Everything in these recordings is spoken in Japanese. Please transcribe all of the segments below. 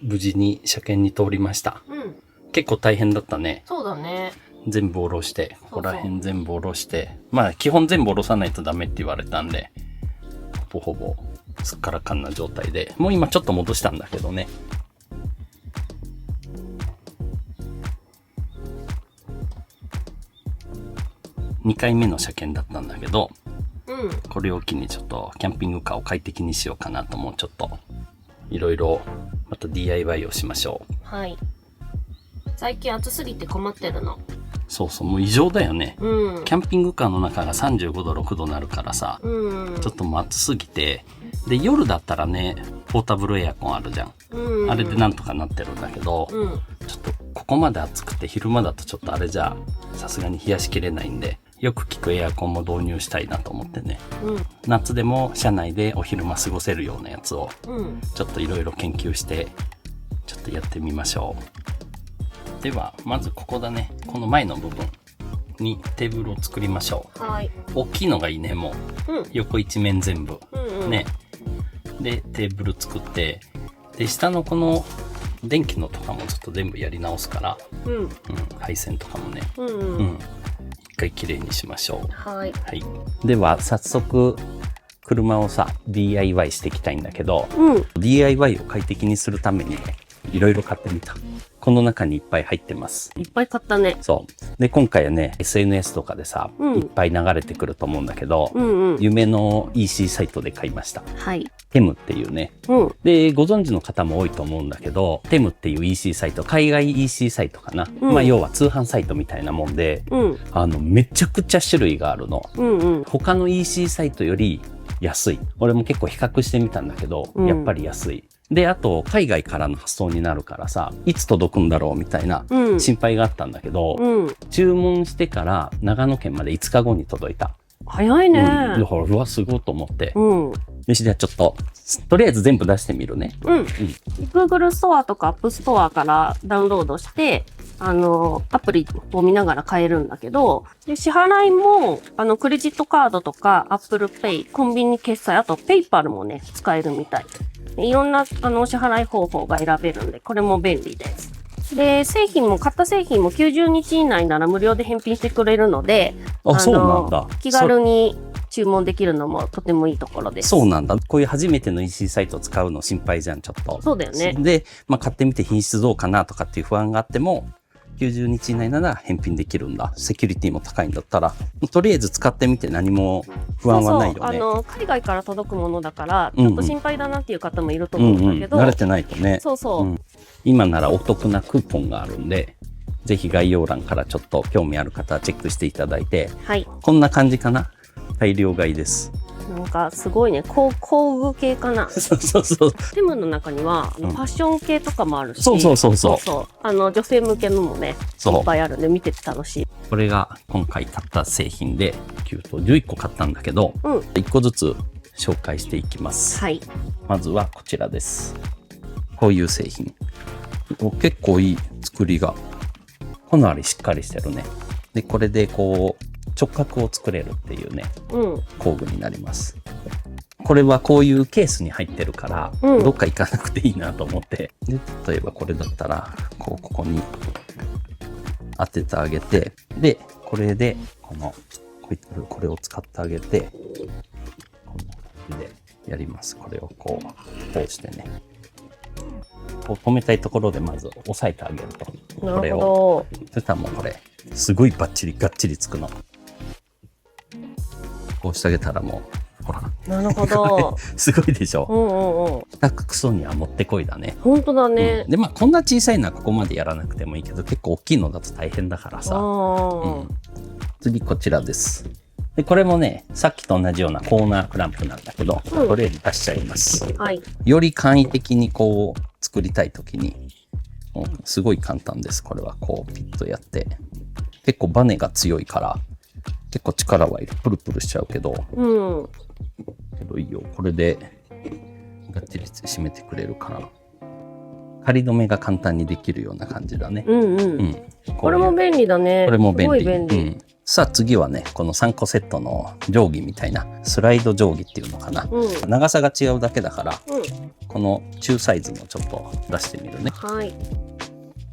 無事に車検に通りました。うん。結構大変だったね。そうだね。全部下ろして、ここら辺全部下ろして、まあ基本全部下ろさないとダメって言われたんで、ほぼほぼすっからかんな状態で、もう今ちょっと戻したんだけどね。2回目の車検だったんだけど、うん。これを機にちょっとキャンピングカーを快適にしようかなと、もうちょっといろいろまた DIY をしましょう。はい。最近暑すぎて困ってるの。そうそう、もう異常だよね。うん。キャンピングカーの中が35度、6度になるからさ、うん。ちょっともう暑すぎて、で、夜だったらね、ポータブルエアコンあるじゃん。うん。あれでなんとかなってるんだけど、うん。ちょっとここまで暑くて昼間だとちょっとあれじゃさすがに冷やしきれないんで、よく効くエアコンも導入したいなと思ってね。うん。夏でも車内でお昼間過ごせるようなやつを、うん。ちょっといろいろ研究して、ちょっとやってみましょう。では、まずここだね。この前の部分にテーブルを作りましょう。はい。大きいのがいいね、もう。うん。横一面全部。うん。ね。で、テーブル作って、で、下のこの電気のとかもちょっと全部やり直すから、うん。うん、配線とかもね。うん。ううん。ん。一回きれいにしましょう。はい。はい。では、早速、車をさ、DIY していきたいんだけど、うん。DIY を快適にするためにね、いろいろ買ってみた。この中にいっぱい入ってます。いっぱい買ったね。そう。で、今回はね、SNS とかでさ、うんいっぱい流れてくると思うんだけど、うんうん。夢の EC サイトで買いました。はい。テムっていうね。うん。で、ご存知の方も多いと思うんだけど、テムっていう EC サイト、海外 EC サイトかな。うんまあ、要は通販サイトみたいなもんで、うん。めちゃくちゃ種類があるの。うんうん。他の EC サイトより安い。俺も結構比較してみたんだけど、うんやっぱり安い。で、あと、海外からの発送になるからさ、いつ届くんだろうみたいなうん。心配があったんだけど、うん。注文してから長野県まで5日後に届いた。早いね。だから、うわ、すごいと思って。うん。よし、じゃあちょっと、とりあえず全部出してみるね。うん。Google ストアとか App ストアからダウンロードして、アプリを見ながら買えるんだけど、で支払いも、クレジットカードとか Apple Pay、コンビニ決済、あと PayPal もね、使えるみたい。いろんな、支払い方法が選べるんで、これも便利です。で、買った製品も90日以内なら無料で返品してくれるので、そうなんだ。気軽に注文できるのもとてもいいところです。そうなんだ。こういう初めての EC サイトを使うの心配じゃん、ちょっと。そうだよね。で、まあ、買ってみて品質どうかなとかっていう不安があっても、90日以内なら返品できるんだ。セキュリティも高いんだったら、とりあえず使ってみて何も不安はないよね。そう海外から届くものだから、ちょっと心配だなっていう方もいると思うんだけど。慣れてないとね。そうそう、今ならお得なクーポンがあるんで、ぜひ概要欄からちょっと興味ある方はチェックしていただいて、はい。こんな感じかな。大量買いです。なんかすごいね、工具系かな。そうそうそう。テムの中には、ファッション系とかもあるし、そう。女性向けのもね、いっぱいあるんで見てて楽しい。これが今回買った製品で、11個買ったんだけど、うん。1個ずつ紹介していきます。はい。まずはこちらです。こういう製品。結構いい作りが、かなりしっかりしてるね。で、これでこう、直角を作れるっていうね、工具になります。これはこういうケースに入ってるから、どっか行かなくていいなと思って。で、例えばこれだったら、ここに当ててあげて、で、これで、これを使ってあげて、こんな感じでやります。これをこうしてね。こう止めたいところでまず押さえてあげると。これを。そしたらもうこれ、すごいがっちりつくの。こうしてあげたらもう、ほら。なるほど。すごいでしょ。下手くそにはもってこいだね。本当だね。で、まあこんな小さいのはここまでやらなくてもいいけど、結構大きいのだと大変だからさ。次こちらです。で、これもね、さっきと同じようなコーナークランプなんだけど、とりあえず出しちゃいます。はい。より簡易的にこう作りたいときに、すごい簡単です。これはこうピッとやって。結構バネが強いから、結構力はいる。プルプルしちゃうけど。けどいいよ。これでがっちり締めてくれるから。仮止めが簡単にできるような感じだね。これも便利だね。これも便利。すごい便利。さあ次はね、この3個セットの定規みたいなスライド定規っていうのかな。長さが違うだけだから、この中サイズのちょっと出してみるね。はい。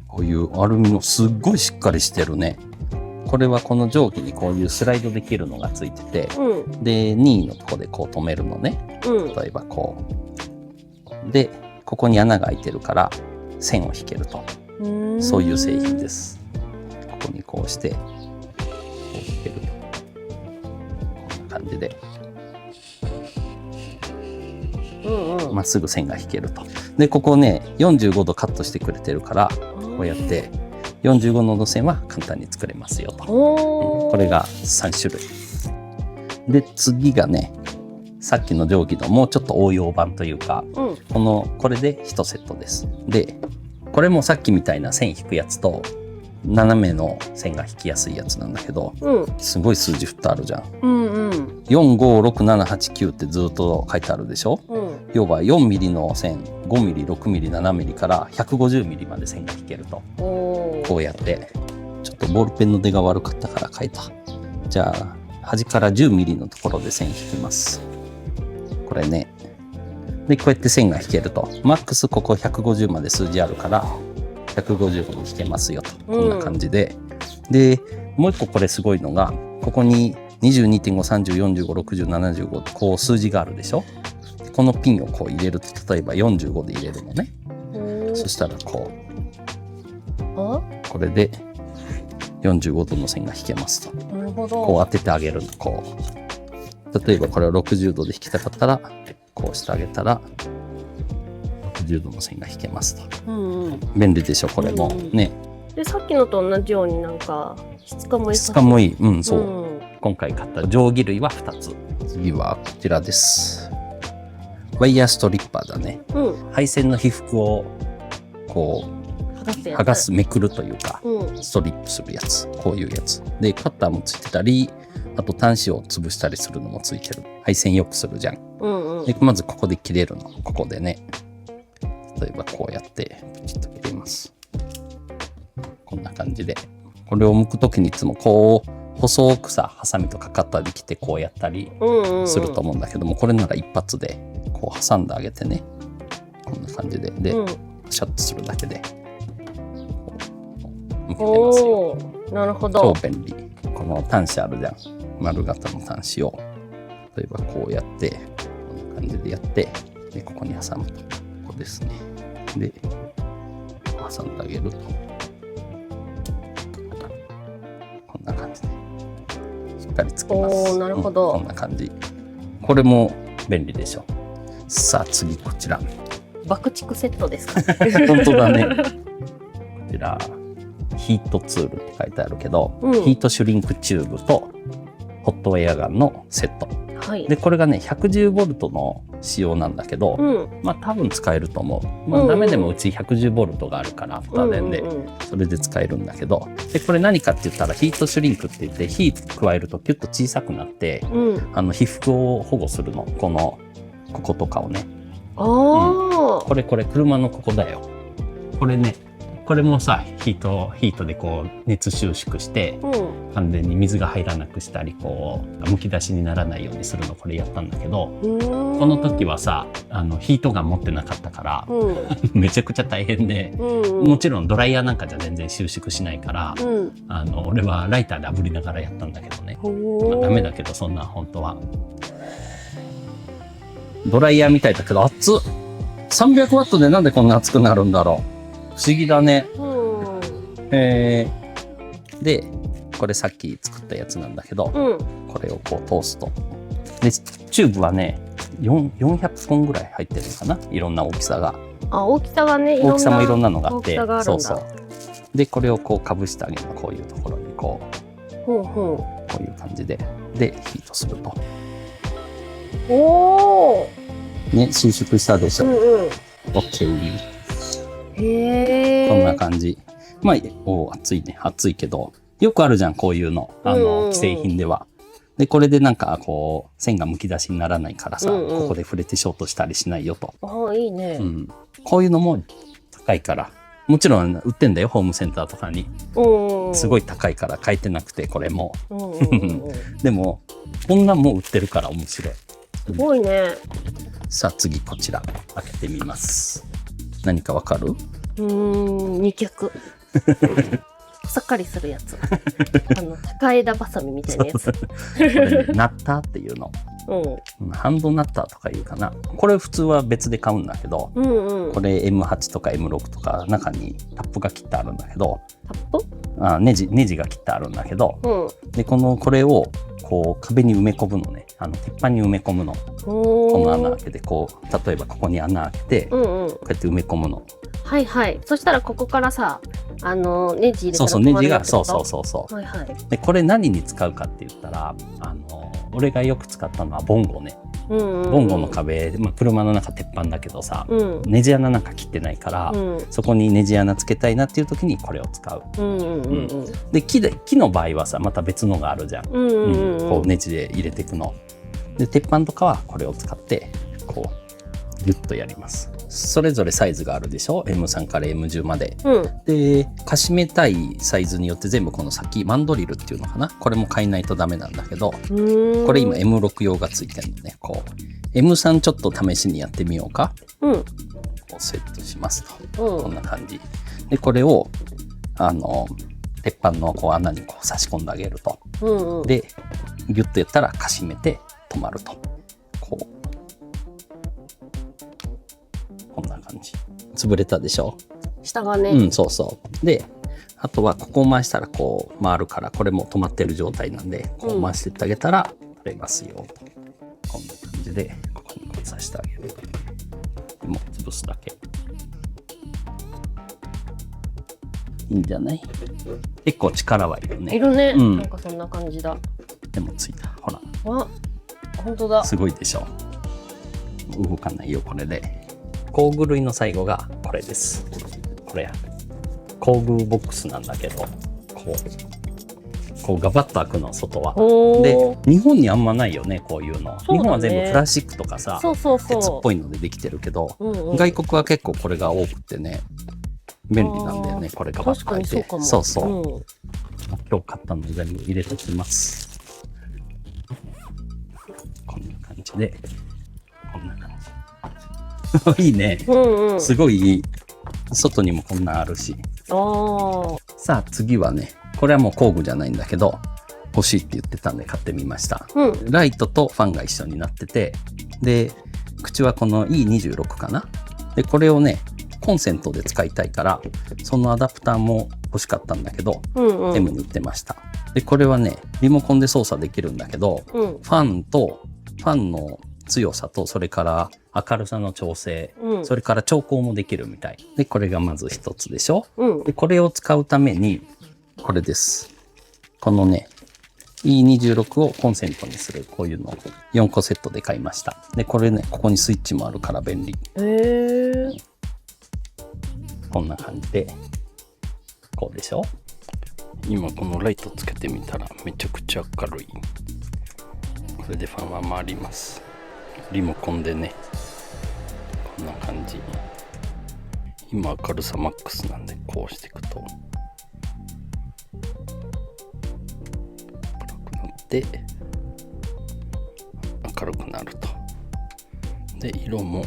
こういうアルミのすっごいしっかりしてるね。これはこの定規にこういうスライドできるのがついてて、で、任意のとこでこう止めるのね。例えばこう。で、ここに穴が開いてるから線を引けると。そういう製品です。ここにこうして、こう引けると。こんな感じで。まっすぐ線が引けると。で、ここね、45度カットしてくれてるから、こうやって、45度の線は簡単に作れますよと。これが3種類。で、次がね、さっきの定規のもうちょっと応用版というか、これで1セットです。で、これもさっきみたいな線引くやつと、斜めの線が引きやすいやつなんだけど、すごい数字振ってあるじゃん。4、5、6、7、8、9ってずっと書いてあるでしょ。要は4ミリの線、5ミリ、6ミリ、7ミリから150ミリまで線が引けると。こうやって、ちょっとボールペンの出が悪かったから書いた。じゃあ、端から10ミリのところで線引きます。これね。で、こうやって線が引けると。マックスここ150まで数字あるから、150に引けますよと。こんな感じで。で、もう一個これすごいのが、ここに22.5、30、45、60、75とこう数字があるでしょ。このピンをこう入れると、例えば45で入れるのね。そしたらこう、これで45度の線が引けますと。なるほど。こう当ててあげるの。こう。例えばこれを60度で引きたかったら、こうしてあげたら、60度の線が引けますと。便利でしょ、これも。ね。で、さっきのと同じようになんか、質感もいい。質感もいい。そう。今回買った定規類は2つ。次はこちらです。ワイヤーストリッパーだね。配線の被覆をこう剥がす、めくるというか、ストリップするやつ。こういうやつ。で、カッターもついてたり、あと端子を潰したりするのもついてる。配線よくするじゃん。で、まずここで切れるの。ここでね。例えばこうやってピチッと切れます。こんな感じで。これを剥くときにいつもこう、細くさ、ハサミとかカッターで切ってこうやったりすると思うんだけども、これなら一発でこう挟んであげてね。こんな感じで。で、シャッとするだけで。剥けてますよ。なるほど。超便利。この端子あるじゃん。丸型の端子を。例えばこうやって、こんな感じでやって、で、ここに挟むと。ここですね。で、挟んであげると。こんな感じで。しっかりつけます。なるほど。こんな感じ。これも便利でしょ。さあ次こちら。爆竹セットですか。本当だね。こちら、ヒートツールって書いてあるけど、ヒートシュリンクチューブとホットエアガンのセット。で、これがね、110V の仕様なんだけど、まあ多分使えると思う。まあダメでもうち 110V があるから、家電で、それで使えるんだけど、で、これ何かって言ったらヒートシュリンクって言って、火加えるとキュッと小さくなって、皮膚を保護するの。こことかをね。これ、車のここだよ。これね、これもさ、ヒートでこう熱収縮して、完全に水が入らなくしたり、こうむき出しにならないようにするの、これやったんだけど、この時はさ、ヒートガン持ってなかったから、めちゃくちゃ大変で、もちろんドライヤーなんかじゃ全然収縮しないから、俺はライターで炙りながらやったんだけどね。まあ、ダメだけど、そんな本当は。ドライヤーみたいだけど熱っ。300ワットでなんでこんな熱くなるんだろう。不思議だね。で、これさっき作ったやつなんだけど、これをこう通すと。で、チューブはね、400本ぐらい入ってるのかな、いろんな大きさが。大きさがね、大きさもいろんなのがあって、そう。で、これをこうかぶしてあげるの、こういうところにこういう感じで、で、ヒートすると。ね、収縮したでしょ。OK。こんな感じ。まあ、熱いね。熱いけど、よくあるじゃん、こういうの。既製品では。で、これでなんか、こう、線がむき出しにならないからさ、ここで触れてショートしたりしないよと。いいね。こういうのも高いから。もちろん売ってんだよ、ホームセンターとかに。すごい高いから買えてなくて、これも。でも、こんなんも売ってるから面白い。すごいね。さあ次こちら開けてみます。何かわかる？二脚。さっかりするやつ。高枝バサミみたいなやつ。これね、ナッターっていうの。ハンドナッターとかいうかな。これ普通は別で買うんだけど、これ M8 とか M6 とか中にタップが切ってあるんだけど、タップ？ネジが切ってあるんだけど、でこれをこう壁に埋め込むのね。鉄板に埋め込むの。この穴開けて例えばここに穴開けて、こうやって埋め込むの。はいはい。そしたらここからさ、ネジ入れたらそうネジがそう。はいはい。でこれ何に使うかって言ったら、俺がよく使ったのはボンゴね。ボンゴの壁、車の中鉄板だけどさ、ネジ穴なんか切ってないから、そこにネジ穴つけたいなっていう時にこれを使う。で木の場合はさまた別のがあるじゃん。こうネジで入れていくの。で鉄板とかはこれを使ってこうギュッとやります。それぞれサイズがあるでしょ。 M3 から M10 まで。でかしめたいサイズによって全部この先マンドリルっていうのかな、これも変えないとダメなんだけど、これ今 M6 用がついてるのね。こう M3 ちょっと試しにやってみようか。こうセットしますと、こんな感じで、これを鉄板のこう穴にこう差し込んであげると、でギュッとやったらかしめて止まると、こんな感じ。潰れたでしょ。下がね。そうで、あとはここを回したらこう回るから、これも止まってる状態なんで、こう回してってあげたら取れますよと、こんな感じでここにこう刺してあげる。もう潰すだけ。いいんじゃない？結構力はいるね。いるね。なんかそんな感じだ。でもついた。ほら。あ、本当だ。すごいでしょ。動かないよこれで。工具類の最後がこれです。これや。工具ボックスなんだけど、こうガバッと開くの、外は。で、日本にあんまないよね、こういうの。日本は全部プラスチックとかさ、鉄っぽいのでできてるけど、外国は結構これが多くてね、便利なんだよね、これガバッと開いて。そう。今日買ったの全部入れてきます。こんな感じで、こんな感じ。いいね。すごいいい。外にもこんなんあるし。さあ次はね、これはもう工具じゃないんだけど、欲しいって言ってたんで買ってみました。ライトとファンが一緒になってて、で、口はこの E26 かな。で、これをね、コンセントで使いたいから、そのアダプターも欲しかったんだけど、M に売ってました。で、これはね、リモコンで操作できるんだけど、ファンの強さと、それから明るさの調整、それから調光もできるみたいで、これがまず一つでしょ。でこれを使うためにこれです。このね E26 をコンセントにするこういうのを4個セットで買いました。でこれね、ここにスイッチもあるから便利。こんな感じでこうでしょ。今このライトつけてみたらめちゃくちゃ明るい。これでファンは回ります。リモコンでね、こんな感じ。今明るさマックスなんで、こうしていくと暗くなって明るくなると。で色も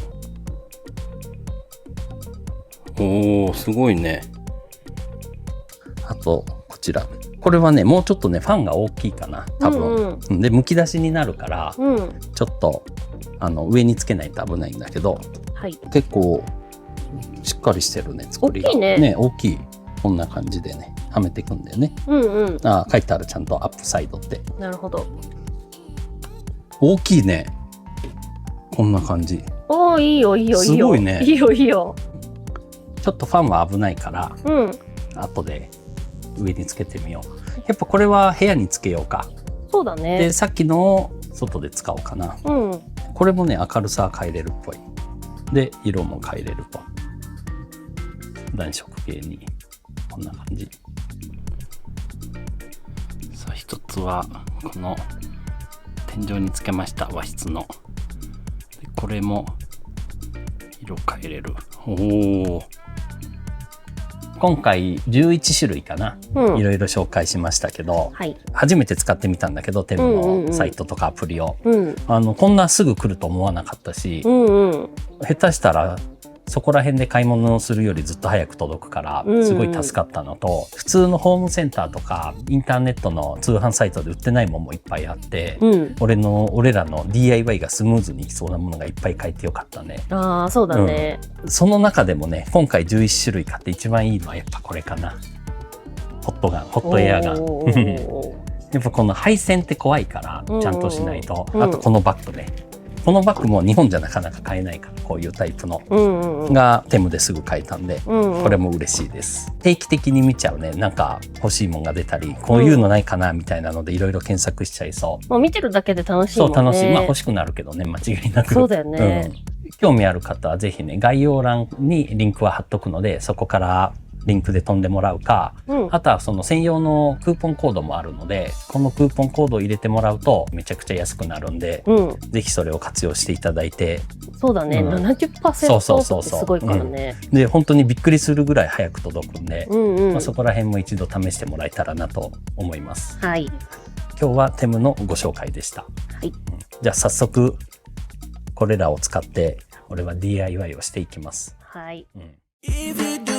すごいね。あとこちら、これはねもうちょっとねファンが大きいかな多分、でむき出しになるから、ちょっと上につけないと危ないんだけど、結構しっかりしてるね、作りが。大きいね。大きい。こんな感じでね、はめていくんだよね。書いてある、ちゃんとアップサイドって。なるほど。大きいね。こんな感じ。いいよ。すごいね。いいよ。ちょっとファンは危ないから、後で上につけてみよう。やっぱこれは部屋につけようか。そうだね。で、さっきのを外で使おうかな。これもね、明るさは変えれるっぽい。で、色も変えれると。暖色系に。こんな感じ。さあ、一つは、この天井につけました。和室の。でこれも、色変えれる。今回11種類かな、うんいろいろ紹介しましたけど、はい。初めて使ってみたんだけど、テムのサイトとかアプリを。うん。こんなすぐ来ると思わなかったし、うんうん。下手したらそこら辺で買い物をするよりずっと早く届くからすごい助かったのと、普通のホームセンターとかインターネットの通販サイトで売ってないものもいっぱいあって、うん。俺らの DIY がスムーズにいきそうなものがいっぱい買えてよかったね。ああ、そうだね。その中でもね、今回11種類買って一番いいのはやっぱこれかな。ホットエアガン。おーやっぱこの配線って怖いからうんちゃんとしないと、うんあとこのバッグね、このバッグも日本じゃなかなか買えないから、こういうタイプのうんうんうん。がテムですぐ買えたんで、うんうんこれも嬉しいです。定期的に見ちゃうね。なんか欲しいもんが出たり、こういうのないかなみたいなのでいろいろ検索しちゃいそう。もう見てるだけで楽しいもんね。そう楽しい。まあ欲しくなるけどね、間違いなく。そうだよね。興味ある方はぜひね、概要欄にリンクは貼っとくので、そこからリンクで飛んでもらうか、うん。あとはその専用のクーポンコードもあるので、このクーポンコードを入れてもらうとめちゃくちゃ安くなるんで、うん。ぜひそれを活用していただいて、そうだね。うん70%そうそうオそうそうフってすごいからね。で、本当にびっくりするぐらい早く届くんで、うんうん。まあ、そこら辺も一度試してもらえたらなと思います。はい。今日はテムのご紹介でした。はい。じゃあ早速、これらを使って、俺は DIY をしていきます。はい。うん If you do